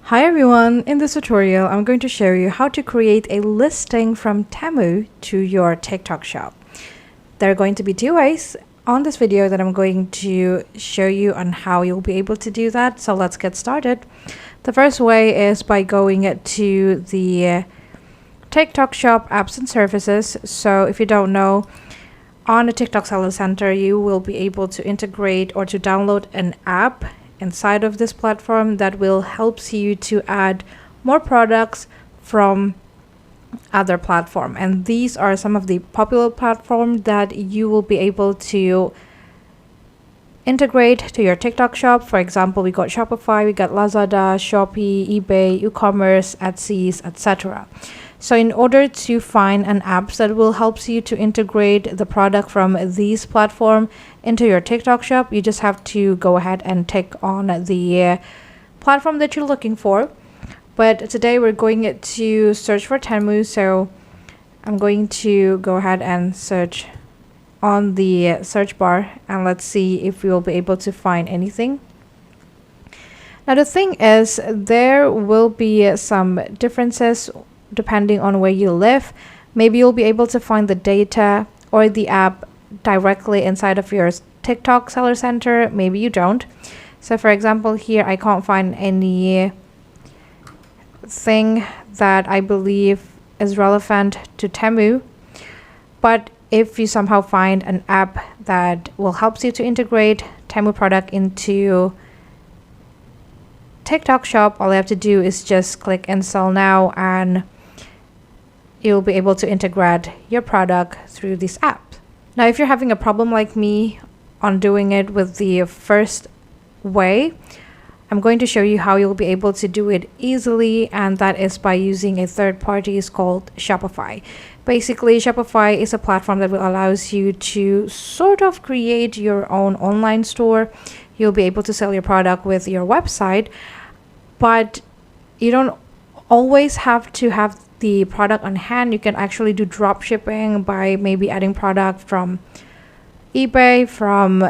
Hi everyone, in this tutorial I'm going to show you how to create a listing from Temu to your TikTok shop. There are going to be two ways on this video that I'm going to show you on how you'll be able to do that, so let's get started. The first way is by going to the TikTok shop apps and services. So if you don't know, on the TikTok Seller Center you will be able to integrate or to download an app inside of this platform that will help you to add more products from other platform, and these are some of the popular platforms that you will be able to integrate to your TikTok shop. For example, we got Shopify, we got Lazada, Shopee, eBay, e-commerce, Etsy, etc. So in order to find an app that will help you to integrate the product from these platforms into your TikTok shop, you just have to go ahead and tick on the platform that you're looking for. But today we're going to search for Temu, so I'm going to go ahead and search on the search bar, and let's see if we will be able to find anything. Now the thing is, there will be some differences depending on where you live. Maybe you'll be able to find the data or the app directly inside of your TikTok Seller Center, maybe you don't. So for example, here I can't find any thing that I believe is relevant to Temu, but if you somehow find an app that will help you to integrate Temu product into TikTok shop, all you have to do is just click install now and you'll be able to integrate your product through this app. Now if you're having a problem like me on doing it with the first way, I'm going to show you how you'll be able to do it easily, and that is by using a third party. It's called Shopify. Basically, Shopify is a platform that will allows you to sort of create your own online store. You'll be able to sell your product with your website, but you don't always have to have the product on hand. You can actually do drop shipping by maybe adding product from eBay, from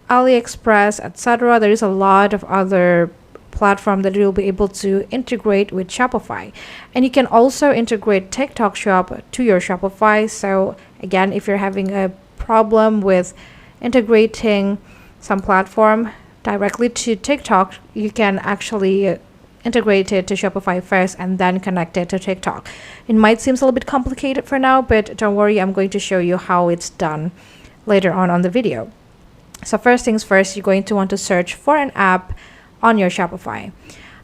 AliExpress, etc. There is a lot of other platforms that you'll be able to integrate with Shopify, and you can also integrate TikTok shop to your Shopify. So again, if you're having a problem with integrating some platform directly to TikTok, you can actually integrate it to Shopify first and then connect it to TikTok. It might seem a little bit complicated for now, but don't worry, I'm going to show you how it's done later on the video. So first things first, you're going to want to search for an app on your Shopify.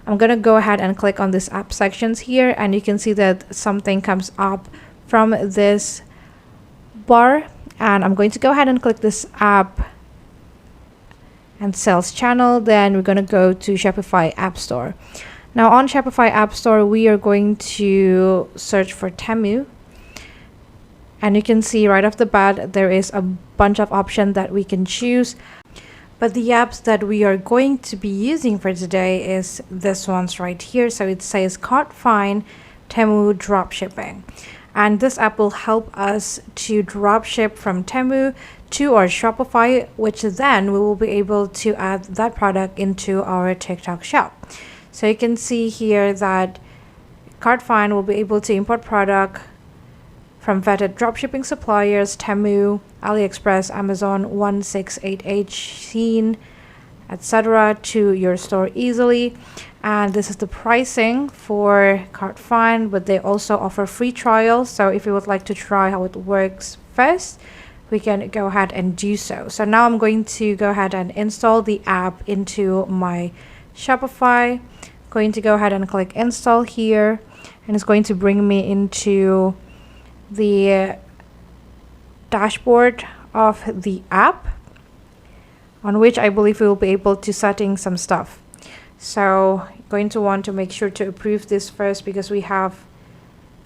I'm going to go ahead and click on this app sections here, and you can see that something comes up from this bar, and I'm going to go ahead and click this app and sales channel. Then we're going to go to Shopify App Store. Now on Shopify App Store, we are going to search for Temu. And you can see right off the bat, there is a bunch of options that we can choose. But the apps that we are going to be using for today is this one's right here. So it says Cart Find Temu Dropshipping. And this app will help us to dropship from Temu to our Shopify, which then we will be able to add that product into our TikTok shop. So you can see here that Cart Find will be able to import product from vetted dropshipping suppliers, Temu, AliExpress, Amazon, 1688, Shein, etc. to your store easily. And this is the pricing for Cart Find, but they also offer free trials. So if you would like to try how it works first, we can go ahead and do so. So now I'm going to go ahead and install the app into my Shopify. Going to go ahead and click install here, and it's going to bring me into the dashboard of the app, on which I believe we will be able to setting some stuff. So going to want to make sure to approve this first because we have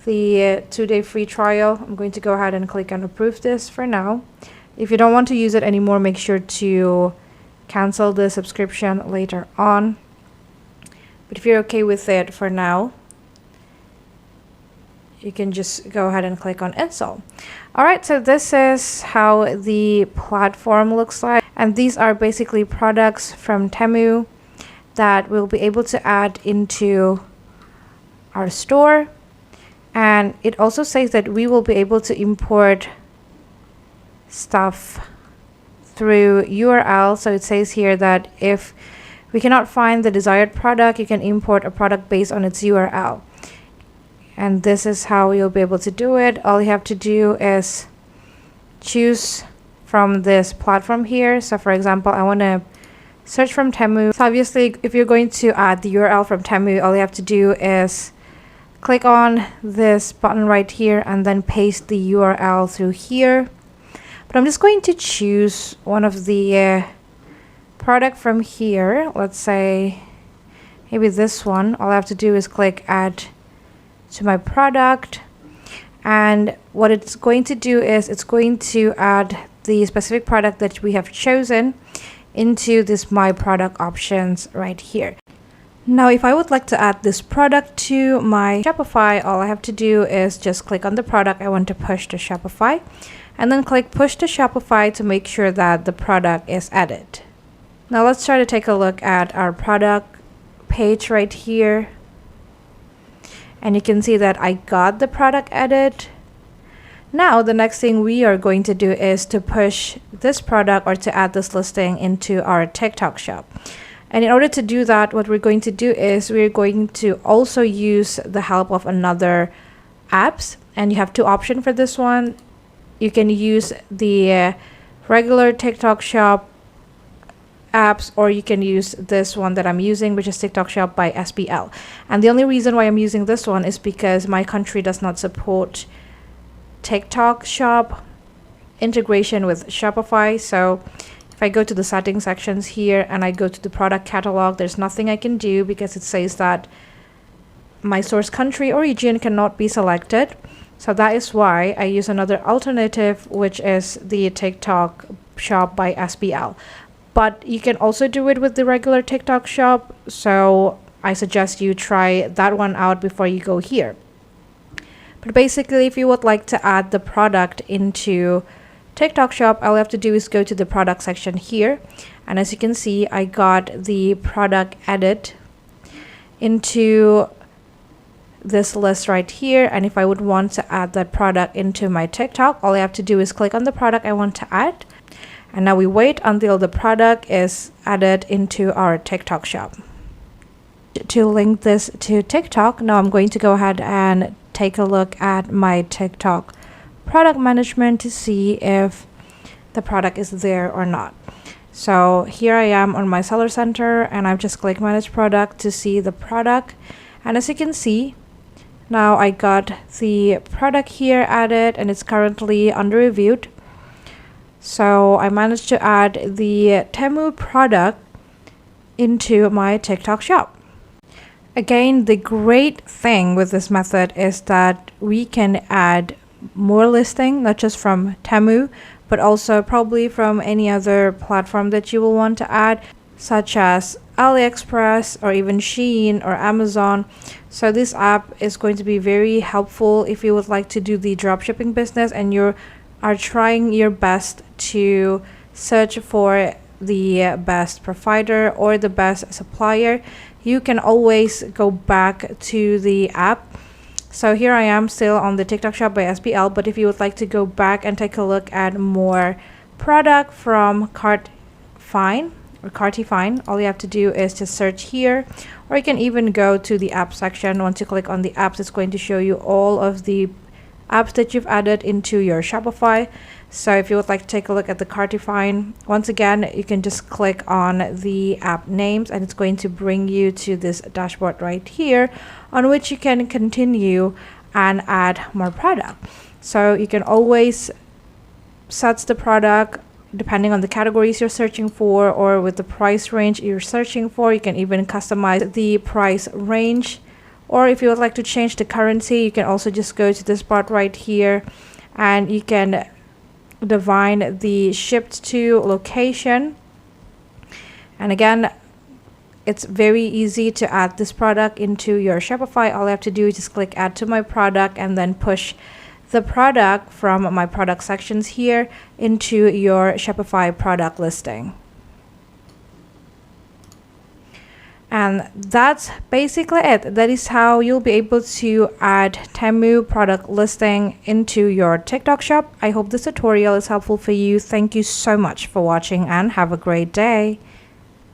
the 2-day free trial. I'm going to go ahead and click on approve this for now. If you don't want to use it anymore, make sure to cancel the subscription later on. But if you're okay with it for now, you can just go ahead and click on install. All right, so this is how the platform looks like, and these are basically products from Temu. that we'll be able to add into our store. And it also says that we will be able to import stuff through URL. So it says here that if we cannot find the desired product, you can import a product based on its URL. And this is how you'll be able to do it. All you have to do is choose from this platform here. So for example, I want to search from Temu. So obviously, if you're going to add the URL from Temu, all you have to do is click on this button right here and then paste the URL through here. But I'm just going to choose one of the product from here. Let's say maybe this one. All I have to do is click add to my product. And what it's going to do is it's going to add the specific product that we have chosen into this my product options right here. Now, if I would like to add this product to my Shopify, all I have to do is just click on the product I want to push to Shopify, and then click push to Shopify to make sure that the product is added. Now let's try to take a look at our product page right here. And you can see that I got the product added. Now the next thing we are going to do is to push this product or to add this listing into our TikTok shop. And in order to do that, what we're going to do is we're going to also use the help of another apps. And you have two options for this one. You can use the regular TikTok shop apps, or you can use this one that I'm using, which is TikTok Shop by SBL. And the only reason why I'm using this one is because my country does not support TikTok Shop integration with Shopify. So if I go to the settings sections here and I go to the product catalog, there's nothing I can do because it says that my source country or region cannot be selected. So that is why I use another alternative, which is the TikTok Shop by SBL. But you can also do it with the regular TikTok shop. So I suggest you try that one out before you go here. But basically, if you would like to add the product into TikTok shop, all you have to do is go to the product section here. And as you can see, I got the product added into this list right here. And if I would want to add that product into my TikTok, all I have to do is click on the product I want to add. And now we wait until the product is added into our TikTok shop. To link this to TikTok, now I'm going to go ahead and take a look at my TikTok product management to see if the product is there or not. So here I am on my seller center, and I've just clicked manage product to see the product. And as you can see, now I got the product here added, and it's currently under reviewed. So I managed to add the Temu product into my TikTok shop. Again, the great thing with this method is that we can add more listing, not just from Temu, but also probably from any other platform that you will want to add, such as AliExpress or even Shein or Amazon. So this app is going to be very helpful if you would like to do the dropshipping business and you are trying your best to search for the best provider or the best supplier. You can always go back to the app. So here I am still on the TikTok shop by SBL, but if you would like to go back and take a look at more product from Cartifine, all you have to do is just search here, or you can even go to the app section. Once you click on the apps, it's going to show you all of the apps that you've added into your Shopify. So if you would like to take a look at the Cartifine, once again, you can just click on the app names and it's going to bring you to this dashboard right here, on which you can continue and add more product. So you can always set the product depending on the categories you're searching for, or with the price range you're searching for. You can even customize the price range. Or if you would like to change the currency, you can also just go to this part right here and you can define the shipped to location. And again, it's very easy to add this product into your Shopify. All I have to do is just click add to my product and then push the product from my product sections here into your Shopify product listing. And that's basically it. That is how you'll be able to add Temu product listing into your TikTok shop. I hope this tutorial is helpful for you. Thank you so much for watching and have a great day.